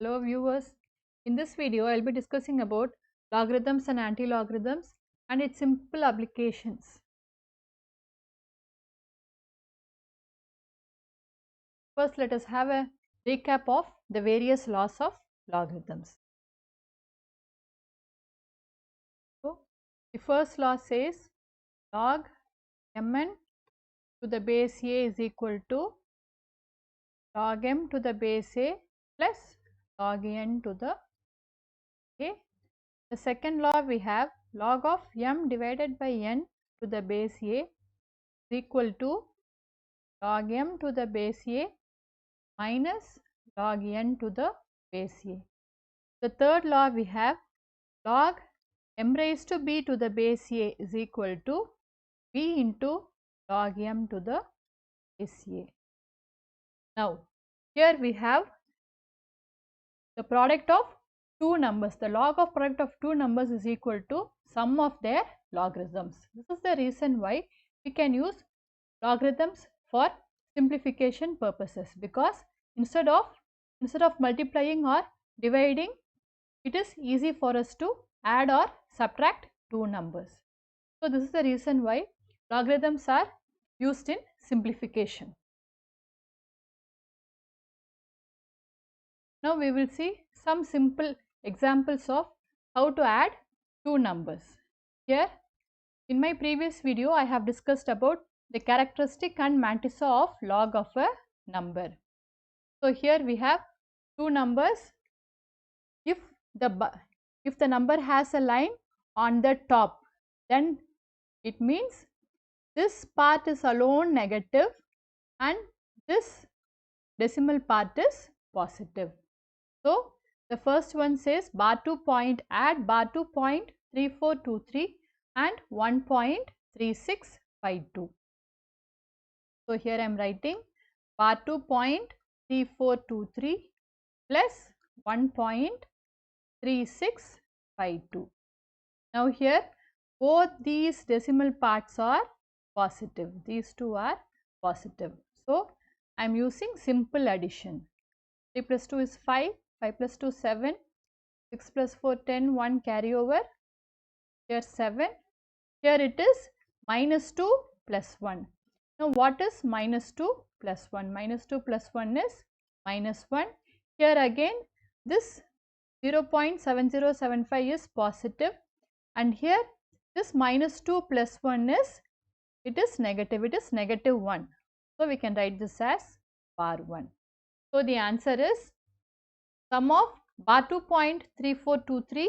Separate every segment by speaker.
Speaker 1: Hello viewers, in this video I will be discussing about logarithms and antilogarithms and its simple applications. First let us have a recap of the various laws of logarithms. So the first law says log mn to the base a is equal to log m to the base a plus log n to the a. The second law we have log of m divided by n to the base a is equal to log m to the base a minus log n to the base a. The third law we have log m raised to b to the base a is equal to b into log m to the base a. Now here we have the product of two numbers. The log of product of two numbers is equal to sum of their logarithms. This is the reason why we can use logarithms for simplification purposes, because instead of multiplying or dividing, it is easy for us to add or subtract two numbers. So this is the reason why logarithms are used in simplification. Now we will see some simple examples of how to add two numbers. Here in my previous video I have discussed about the characteristic and mantissa of log of a number. So here we have two numbers. If the number has a line on the top, then it means this part is alone negative and this decimal part is positive. So the first one says bar 2 point add bar 2.3423 and 1.3652. So here I am writing bar 2.3423 plus 1.3652. Now here both these decimal parts are positive. These two are positive. So I am using simple addition. 3 plus 2 is 5, 5 plus 2 7, 6 plus 4 10, 1 carry over, here 7, here it is minus 2 plus 1. Now what is minus 2 plus 1? Minus 2 plus 1 is minus 1. Here again this 0.7075 is positive, and here this minus 2 plus 1 is negative, it is negative 1. So we can write this as bar 1. So the answer is sum of bar 2.3423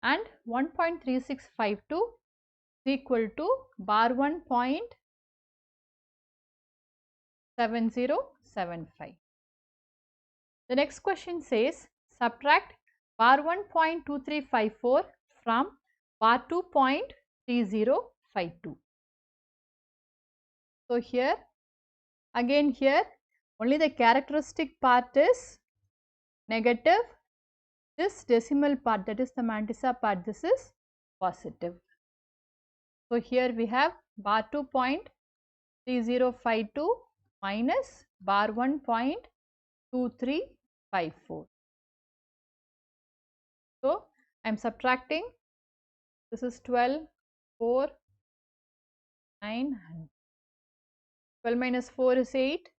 Speaker 1: and 1.3652 is equal to bar 1.7075. The next question says subtract bar 1.2354 from bar 2.3052. So here again here only the characteristic part is negative, this decimal part, that is the mantissa part, this is positive. So here we have bar 2.3052 minus bar 1.2354. So I am subtracting, this is 12, 4, 9, 12 minus 4 is 8,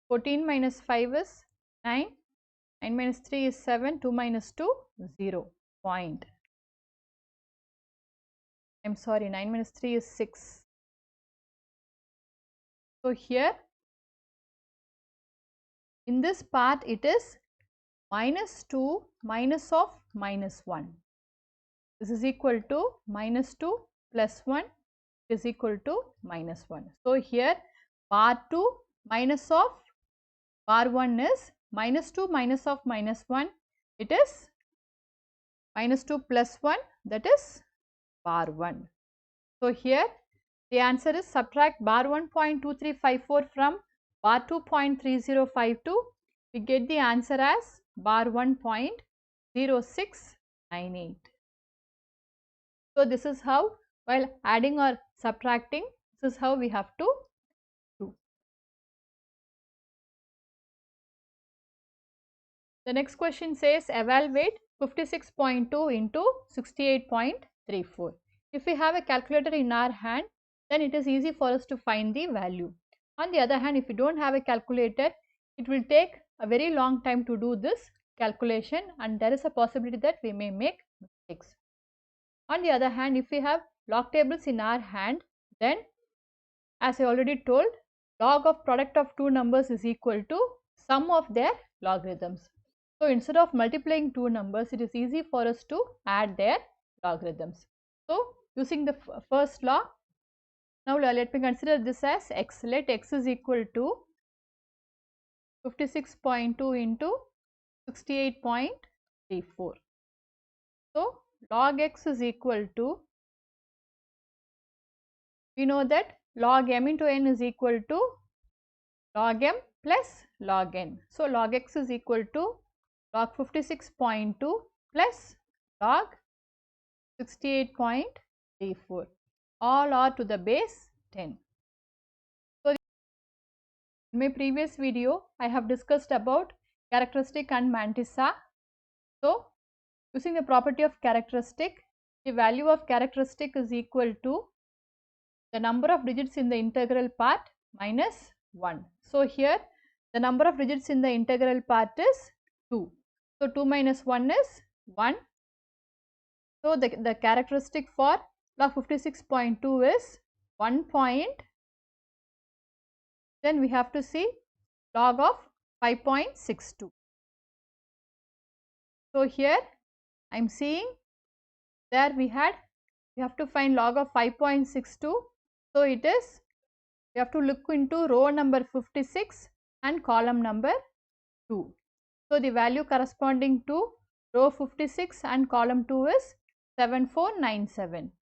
Speaker 1: 14 minus 5 is 9, 9 minus 3 is 7, 2 minus 2 0. Point. I am sorry, 9 minus 3 is 6. So here in this part it is minus 2 minus of minus 1. This is equal to minus 2 plus 1 is equal to minus 1. So here bar 2 minus of bar 1 is minus 2 minus of minus 1, it is minus 2 plus 1, that is bar 1. So here the answer is subtract bar 1.2354 from bar 2.3052. We get the answer as bar 1.0698. So this is how, while adding or subtracting, this is how we have to do. The next question says evaluate 56.2 into 68.34. If we have a calculator in our hand, then it is easy for us to find the value. On the other hand, if we don't have a calculator, it will take a very long time to do this calculation and there is a possibility that we may make mistakes. On the other hand, if we have log tables in our hand, then as I already told, log of product of two numbers is equal to sum of their logarithms. So, instead of multiplying two numbers, it is easy for us to add their logarithms. So, using the first law, now let me consider this as x. Let x is equal to 56.2 into 68.34. So, log x is equal to, we know that log m into n is equal to log m plus log n. So, log x is equal to log 56.2 plus log 68.34, all are to the base 10. So, in my previous video, I have discussed about characteristic and mantissa. So, using the property of characteristic, the value of characteristic is equal to the number of digits in the integral part minus 1. So, here the number of digits in the integral part is 2. So, 2 minus 1 is 1. So, the characteristic for log 56.2 is 1 point, then we have to see log of 5.62. So, here I am seeing there we have to find log of 5.62. So, it is, we have to look into row number 56 and column number 2. So, the value corresponding to row 56 and column 2 is 7497.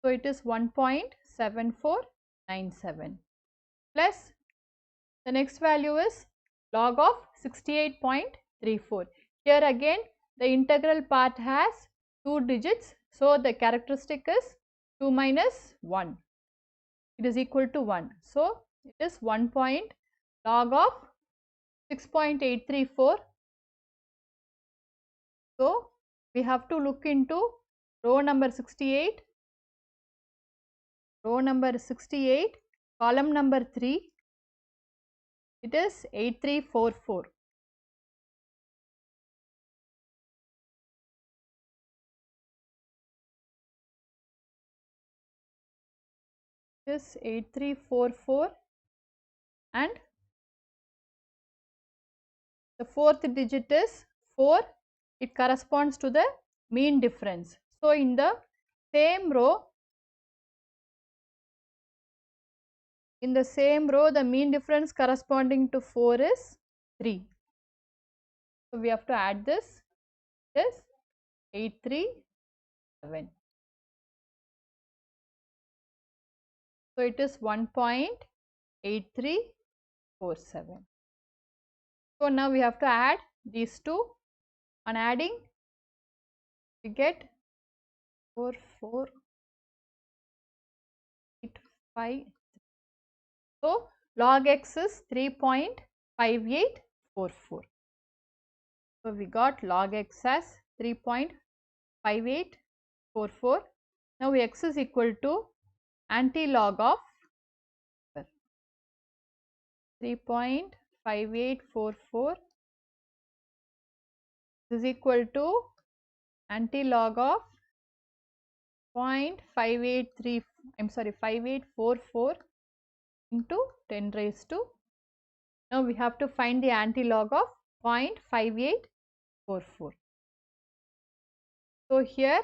Speaker 1: So, it is 1.7497 plus the next value is log of 68.34. Here again the integral part has 2 digits. So, the characteristic is 2 minus 1, it is equal to 1. So, it is 1 point log of 6.834. So, we have to look into row number 68, column number 3, it is 8344. It is 8344 and the fourth digit is 4, it corresponds to the mean difference. So, in the same row, the mean difference corresponding to 4 is 3. So, we have to add this, it is 837. So, it is 1.8347. So, now we have to add these two. On adding, we get 4485. So, log x is 3.5844. So, we got log x as 3.5844. Now, x is equal to antilog of 3.5844 is equal to antilog of 5844 into 10 raised to. Now, we have to find the antilog of 0.5844. So, here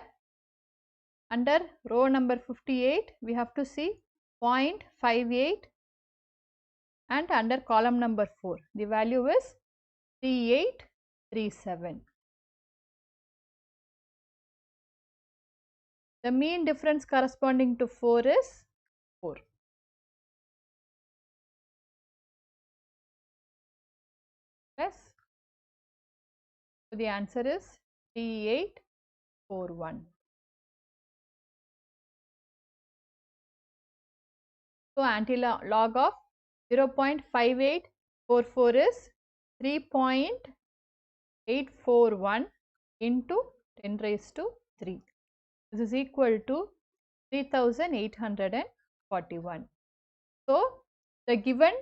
Speaker 1: under row number 58, we have to see 0.58 and under column number 4, the value is 3837. The mean difference corresponding to 4 is 4. Yes. So, the answer is 3841. So, antilog of 0.58 44 is 3.841 into 10 raised to 3. This is equal to 3841. So, the given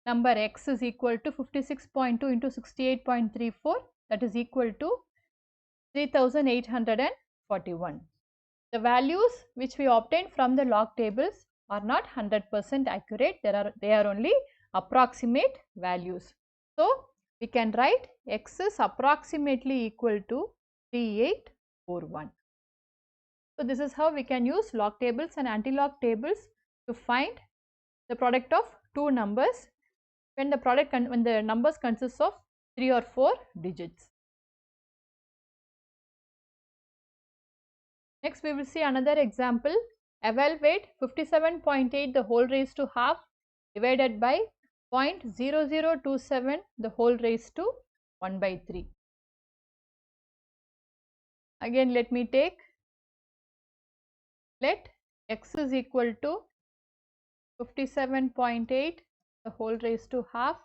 Speaker 1: number x is equal to 56.2 into 68.34, that is equal to 3841. The values which we obtained from the log tables are not 100% accurate, they are only approximate values. So, we can write x is approximately equal to 3841. So, this is how we can use log tables and antilog tables to find the product of two numbers when the numbers consist of 3 or 4 digits. Next, we will see another example. Evaluate 57.8 the whole raised to half divided by 0.0027 the whole raised to 1 by 3. Again, let me take, let x is equal to 57.8 the whole raised to half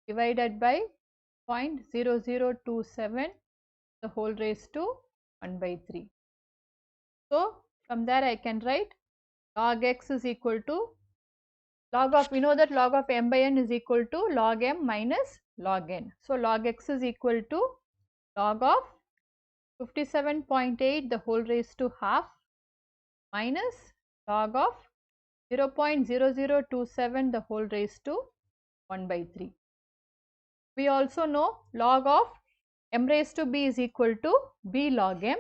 Speaker 1: divided by 0.0027 the whole raised to 1 by 3. So, from there I can write log x is equal to log of, we know that log of m by n is equal to log m minus log n. So, log x is equal to log of 57.8 the whole raised to half minus log of 0.0027 the whole raised to 1 by 3. We also know log of m raised to b is equal to b log m.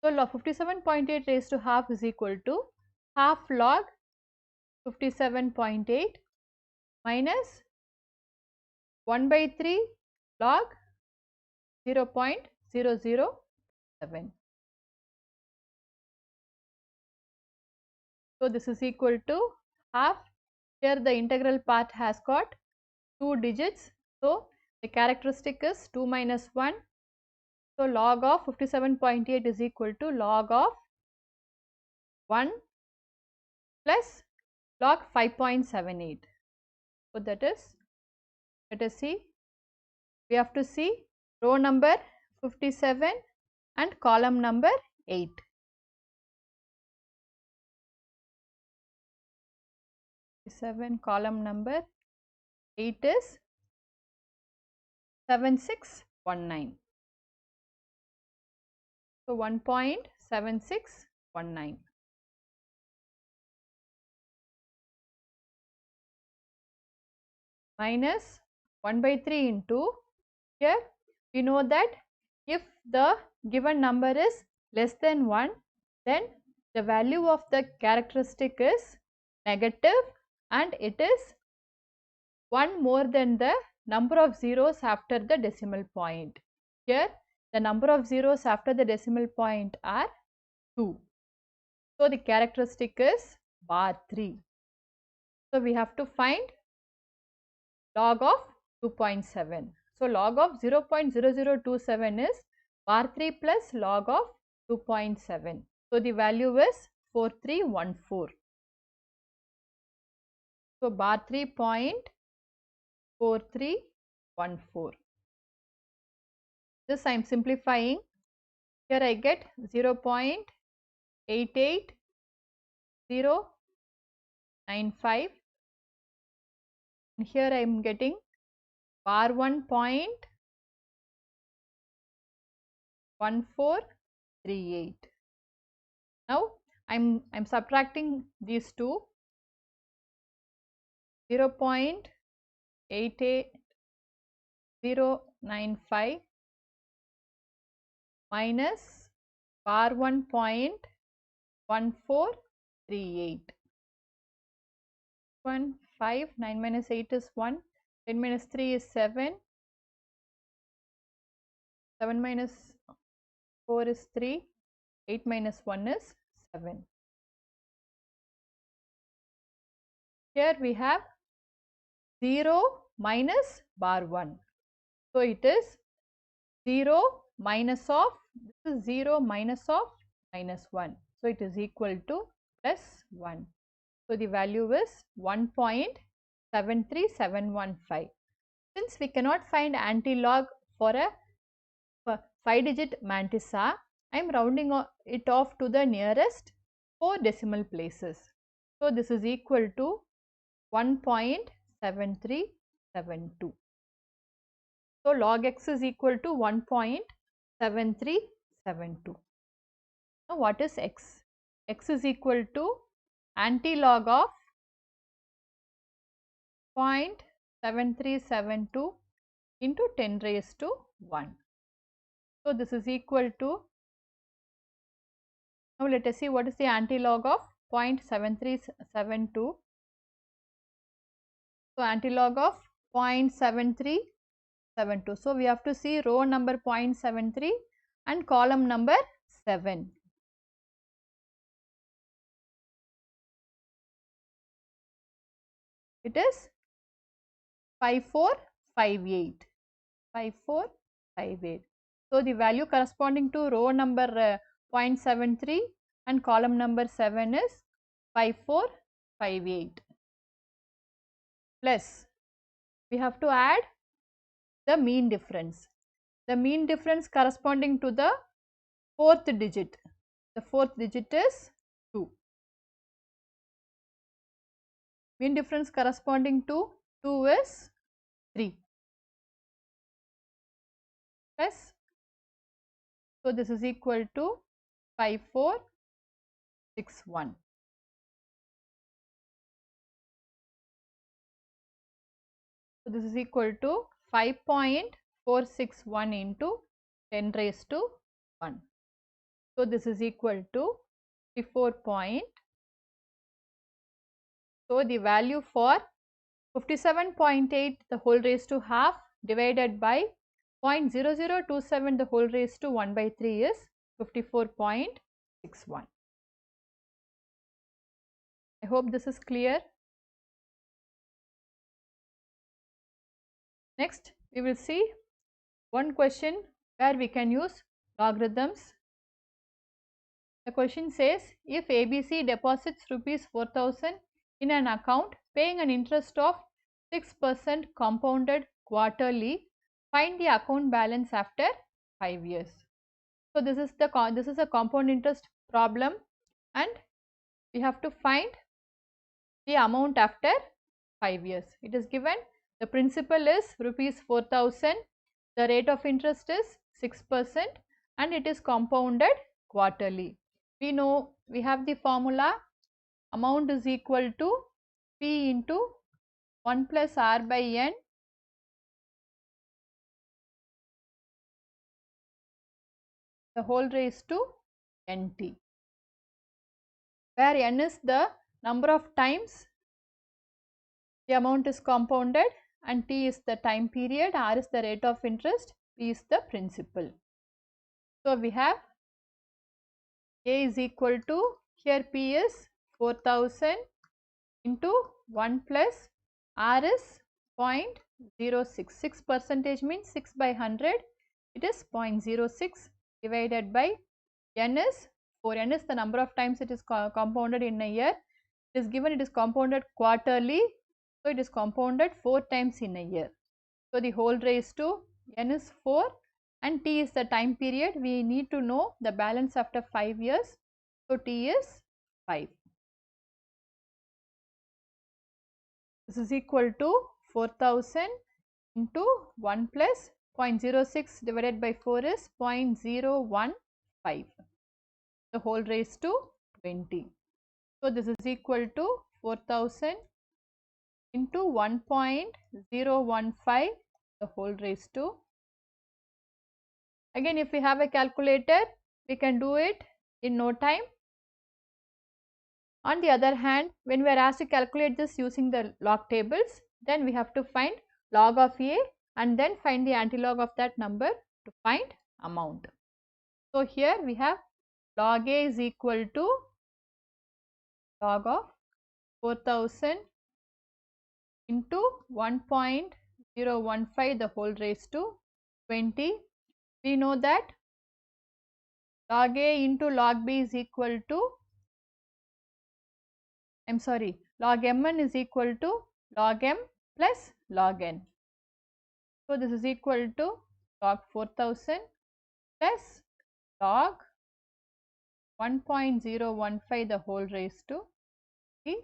Speaker 1: So, log 57.8 raised to half is equal to half log 57.8 minus 1 by 3 log 0.007. So, this is equal to half. Here the integral part has got 2 digits. So, the characteristic is 2 minus 1. So, log of 57.8 is equal to log of 1 plus log 5.78. So, that is, let us see, we have to see row number 57 and column number 8. 57 column number 8 is 7619. So, 1.7619. Minus 1 by 3 into, here we know that if the given number is less than 1, then the value of the characteristic is negative and it is 1 more than the number of zeros after the decimal point. Here the number of zeros after the decimal point are 2. So, the characteristic is bar 3. So, we have to find log of 2.7. So, log of 0.0027 is bar 3 plus log of 2.7. So, the value is 4314. So, bar 3.4314. This I am simplifying. Here I get 0.88095 and here I am getting bar 1.1438. Now I'm subtracting these two, 0.88095 minus bar 1.1438. 1, 5, 9 minus 8 is 1, 10 minus 3 is 7, 7 minus 4 is 3, 8 minus 1 is 7. Here we have 0 minus bar 1. So, it is 0 minus of, this is 0 minus of minus 1. So, it is equal to plus 1. So, the value is 1.8. 73715. Since we cannot find antilog for a 5-digit Mantissa, I am rounding it off to the nearest 4 decimal places. So, this is equal to 1.7372. So, log x is equal to 1.7372. Now, what is x? X is equal to antilog of 0.7372 into 10 raised to 1. So, this is equal to, now let us see what is the antilog of 0.7372. So, antilog of 0.7372. So, we have to see row number 0.73 and column number 7. It is 5458. 5458. So, the value corresponding to row number 0.73 and column number 7 is 5458. Plus, we have to add the mean difference. The mean difference corresponding to the 4th digit. The 4th digit is 2. Mean difference corresponding to 2 is 3. Plus, so this is equal to 5461. So, this is equal to 5.461 into 10 raised to 1. So, this is equal to 54 point. So, the value for 57.8 the whole raised to half divided by 0.0027 the whole raised to 1 by 3 is 54.61. I hope this is clear. Next, we will see one question where we can use logarithms. The question says, if ABC deposits rupees 4,000 in an account paying an interest of 6% compounded quarterly, find the account balance after 5 years. So, this is a compound interest problem and we have to find the amount after 5 years. It is given the principal is rupees 4,000, the rate of interest is 6% and it is compounded quarterly. We know we have the formula amount is equal to P into 1 plus R by N the whole raised to NT, where N is the number of times the amount is compounded and T is the time period, R is the rate of interest, P is the principal. So, we have A is equal to, here P is 4,000 into 1 plus R is 0.06, 6 percentage means 6 by 100, it is 0.06 divided by N is 4, N is the number of times it is compounded in a year, it is given it is compounded quarterly, so it is compounded 4 times in a year. So, the whole raised to N is 4 and T is the time period, we need to know the balance after 5 years, so T is 5. This is equal to 4,000 into 1 plus 0.06 divided by 4 is 0.015, the whole raised to 20. So, this is equal to 4,000 into 1.015 the whole raised to. Again, if we have a calculator, we can do it in no time. On the other hand, when we are asked to calculate this using the log tables, then we have to find log of A and then find the antilog of that number to find amount. So, here we have log A is equal to log of 4,000 into 1.015 the whole raised to 20. We know that log A into log B is equal to, log Mn is equal to log m plus log n. So, this is equal to log 4000 plus log 1.015 the whole raised to 3.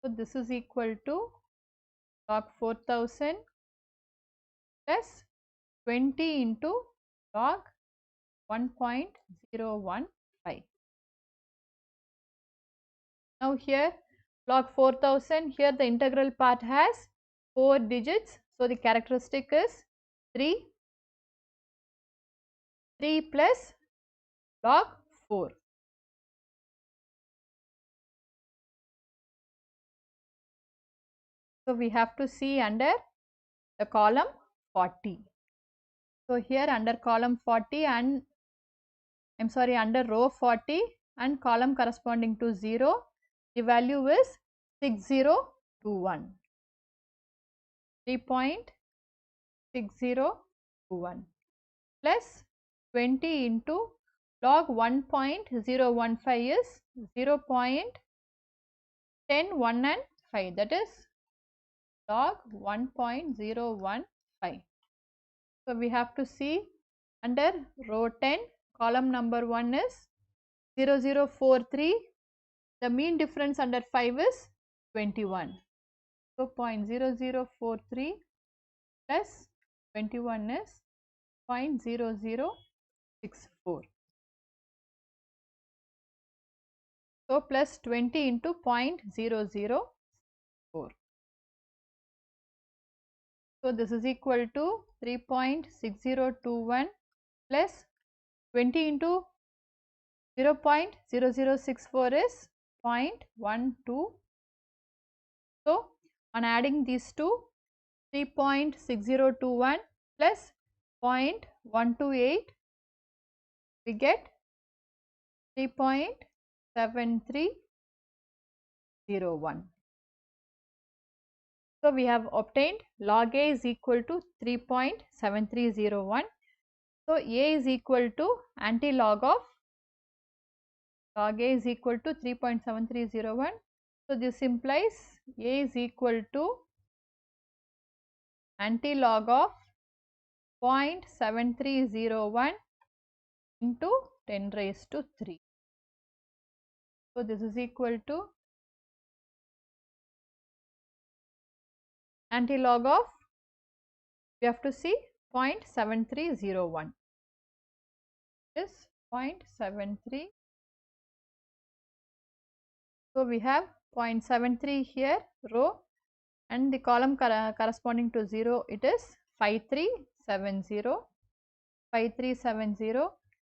Speaker 1: So, this is equal to log 4000 plus 20 into log 1.015. Now, here log 4000, here the integral part has 4 digits. So, the characteristic is 3 plus log 4. So, we have to see under the column 40. So, here under column 40 and under row 40 and column corresponding to 0, the value is 6021. 3.6021 plus 20 into log 1.015 is 0.10, 1 and 5, that is log 1.015. So, we have to see under row 10 column number 1 is 0043, the mean difference under 5 is 21. So, 0.0043 plus 21 is 0.0064. So, plus 20 into 0.004. So, this is equal to 3.6021 plus 20 into 0.0064 is 0.12. So, on adding these two, 3.6021 plus 0.128, we get 3.7301. So, we have obtained log A is equal to 3.7301. So, A is equal to antilog of log A is equal to 3.7301. So, this implies A is equal to antilog of 0.7301 into 10 raised to 3. So, this is equal to antilog of, we have to see 0.7301 is 0.73. So, we have 0.73 here row and the column corresponding to 0, it is 5370.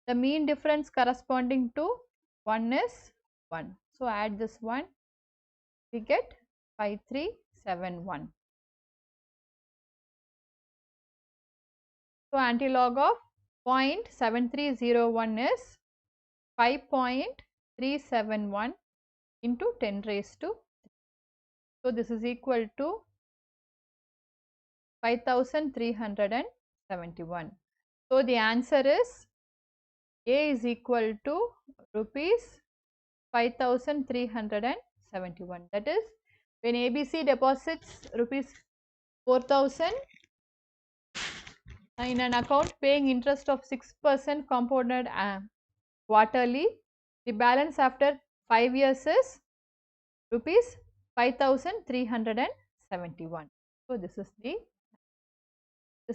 Speaker 1: The mean difference corresponding to 1 is 1. So, add this 1, we get 5371. So, antilog of 0.7301 is 5.371 into 10 raised to 3. So, this is equal to 5371. So, the answer is A is equal to rupees 5371. That is, when ABC deposits rupees 4000 in an account paying interest of 6% compounded quarterly, the balance after 5 years is rupees 5371. So, this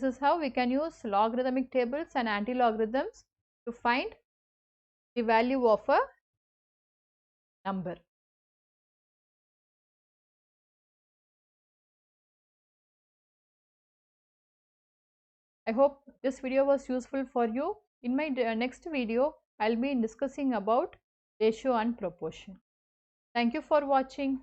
Speaker 1: is how we can use logarithmic tables and antilogarithms to find the value of a number. I hope this video was useful for you. In my next video, I will be discussing about ratio and proportion. Thank you for watching.